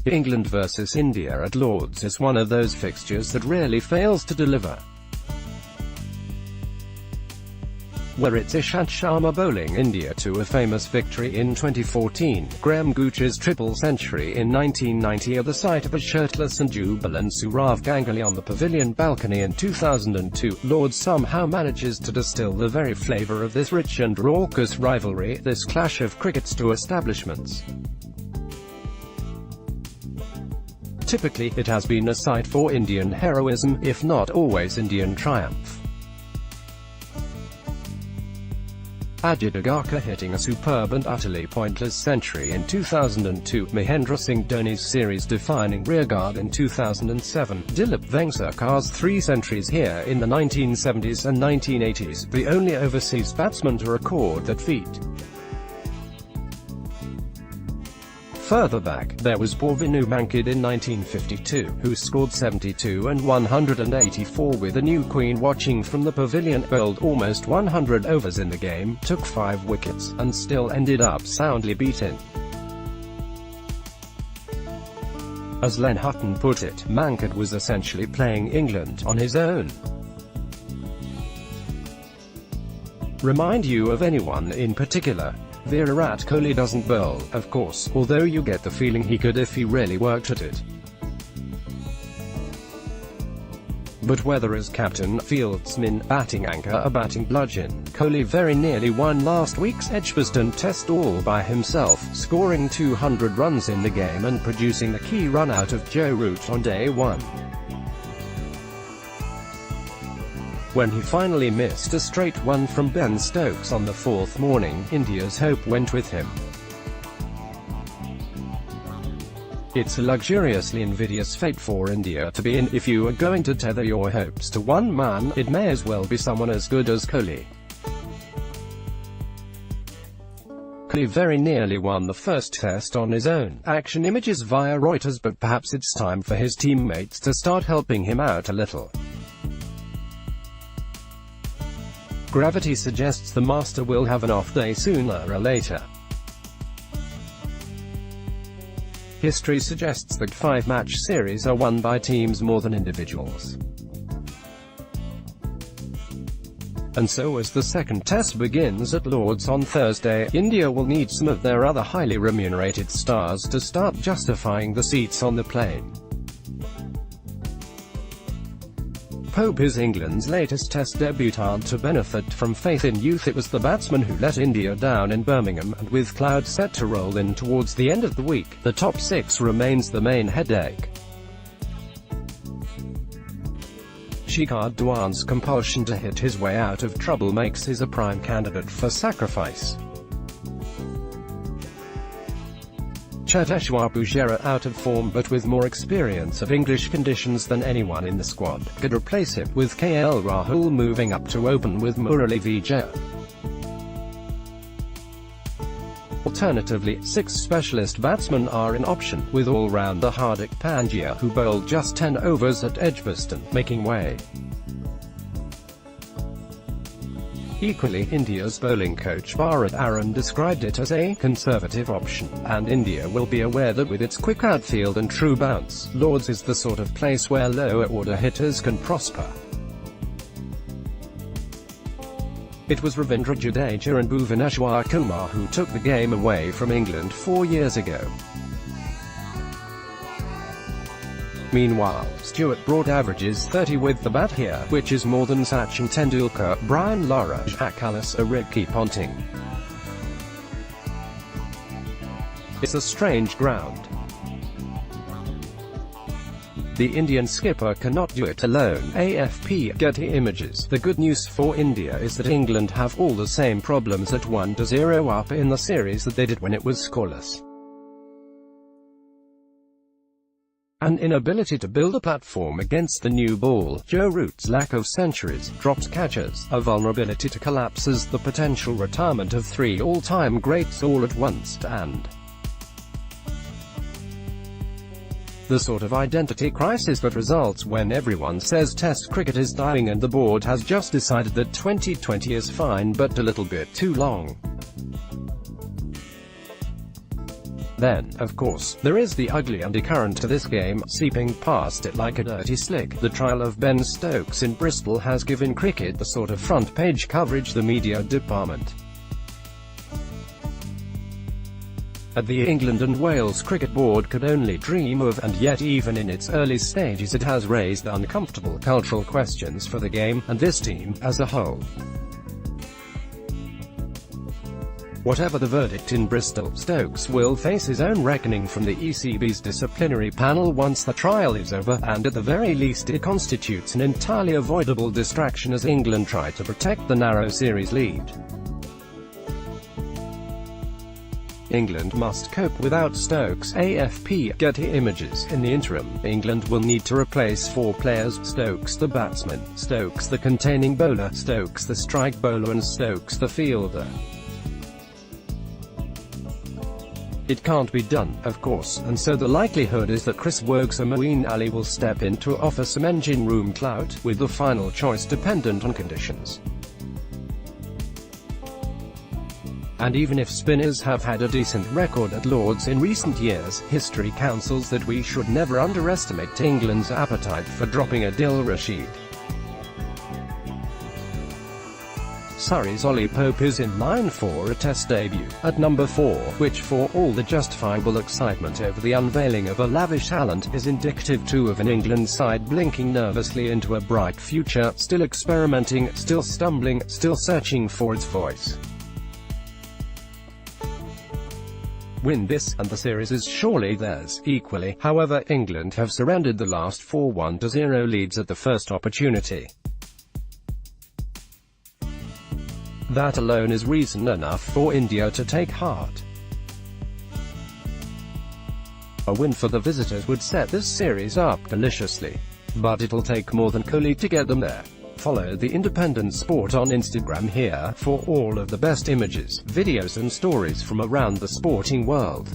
England vs India at Lord's is one of those fixtures that rarely fails to deliver. Where it's Ishant Sharma bowling India to a famous victory in 2014, Graham Gooch's triple century in 1990 or the sight of a shirtless and jubilant Sourav Ganguly on the pavilion balcony in 2002, Lord's somehow manages to distill the very flavour of this rich and raucous rivalry, this clash of cricket's two establishments. Typically, it has been a site for Indian heroism, if not always Indian triumph. Ajit Agarkar hitting a superb and utterly pointless century in 2002, Mahendra Singh Dhoni's series-defining rearguard in 2007, Dilip Vengsarkar's 3 centuries here in the 1970s and 1980s, the only overseas batsman to record that feat. Further back, there was Vinu Mankad in 1952, who scored 72 and 184 with a new queen watching from the pavilion, bowled almost 100 overs in the game, took 5 wickets, and still ended up soundly beaten. As Len Hutton put it, Mankad was essentially playing England on his own. Remind you of anyone in particular? Virat Kohli doesn't bowl, of course, although you get the feeling he could if he really worked at it. But whether as captain, fieldsman, batting anchor or batting bludgeon, Kohli very nearly won last week's Edgbaston Test all by himself, scoring 200 runs in the game and producing the key run out of Joe Root on day 1. When he finally missed a straight one from Ben Stokes on the 4th morning, India's hope went with him. It's a luxuriously invidious fate for India to be in. If you are going to tether your hopes to one man, it may as well be someone as good as Kohli. Kohli very nearly won the first test on his own. Action images via Reuters, but perhaps it's time for his teammates to start helping him out a little. Gravity suggests the master will have an off day sooner or later. History suggests that 5-match series are won by teams more than individuals. And so as the second test begins at Lord's on Thursday, India will need some of their other highly remunerated stars to start justifying the seats on the plane. Pope is England's latest Test debutant to benefit from faith in youth. It was the batsman who let India down in Birmingham, and with clouds set to roll in towards the end of the week, the top 6 remains the main headache. Shikhar Dhawan's compulsion to hit his way out of trouble makes his a prime candidate for sacrifice. Cheteshwar Pujara, out of form but with more experience of English conditions than anyone in the squad, could replace him, with KL Rahul moving up to open with Murali Vijay. Alternatively, 6 specialist batsmen are an option, with all-rounder Hardik Pandya, who bowled just 10 overs at Edgbaston, making way. Equally, India's bowling coach Bharat Aaron described it as a conservative option, and India will be aware that with its quick outfield and true bounce, Lord's is the sort of place where lower-order hitters can prosper. It was Ravindra Jadeja and Bhuvaneshwar Kumar who took the game away from England 4 years ago. Meanwhile, Stuart Broad averages 30 with the bat here, which is more than Sachin Tendulkar, Brian Lara, Jacques Kallis or Ricky Ponting. It's a strange ground. The Indian skipper cannot do it alone. AFP Getty Images. The good news for India is that England have all the same problems at 1-0 up in the series that they did when it was scoreless. An inability to build a platform against the new ball, Joe Root's lack of centuries, dropped catches, a vulnerability to collapses, the potential retirement of 3 all-time greats all at once, and the sort of identity crisis that results when everyone says Test cricket is dying and the board has just decided that 2020 is fine but a little bit too long. Then, of course, there is the ugly undercurrent to this game, seeping past it like a dirty slick. The trial of Ben Stokes in Bristol has given cricket the sort of front-page coverage the media department at the England and Wales Cricket Board could only dream of, and yet even in its early stages it has raised uncomfortable cultural questions for the game, and this team, as a whole. Whatever the verdict in Bristol, Stokes will face his own reckoning from the ECB's disciplinary panel once the trial is over, and at the very least it constitutes an entirely avoidable distraction as England try to protect the narrow series lead. England must cope without Stokes. AFP Getty Images. In the interim, England will need to replace 4 players: Stokes the batsman, Stokes the containing bowler, Stokes the strike bowler and Stokes the fielder. It can't be done, of course, and so the likelihood is that Chris Woakes or Moeen Ali will step in to offer some engine room clout, with the final choice dependent on conditions. And even if spinners have had a decent record at Lords in recent years, history counsels that we should never underestimate England's appetite for dropping Adil Rashid. Surrey's Ollie Pope is in line for a Test debut, at number 4, which for all the justifiable excitement over the unveiling of a lavish talent, is indicative too of an England side blinking nervously into a bright future, still experimenting, still stumbling, still searching for its voice. Win this, and the series is surely theirs. Equally, however, England have surrendered the last 4 1-0 leads at the first opportunity. That alone is reason enough for India to take heart. A win for the visitors would set this series up deliciously. But it'll take more than Kohli to get them there. Follow The Independent Sport on Instagram here for all of the best images, videos and stories from around the sporting world.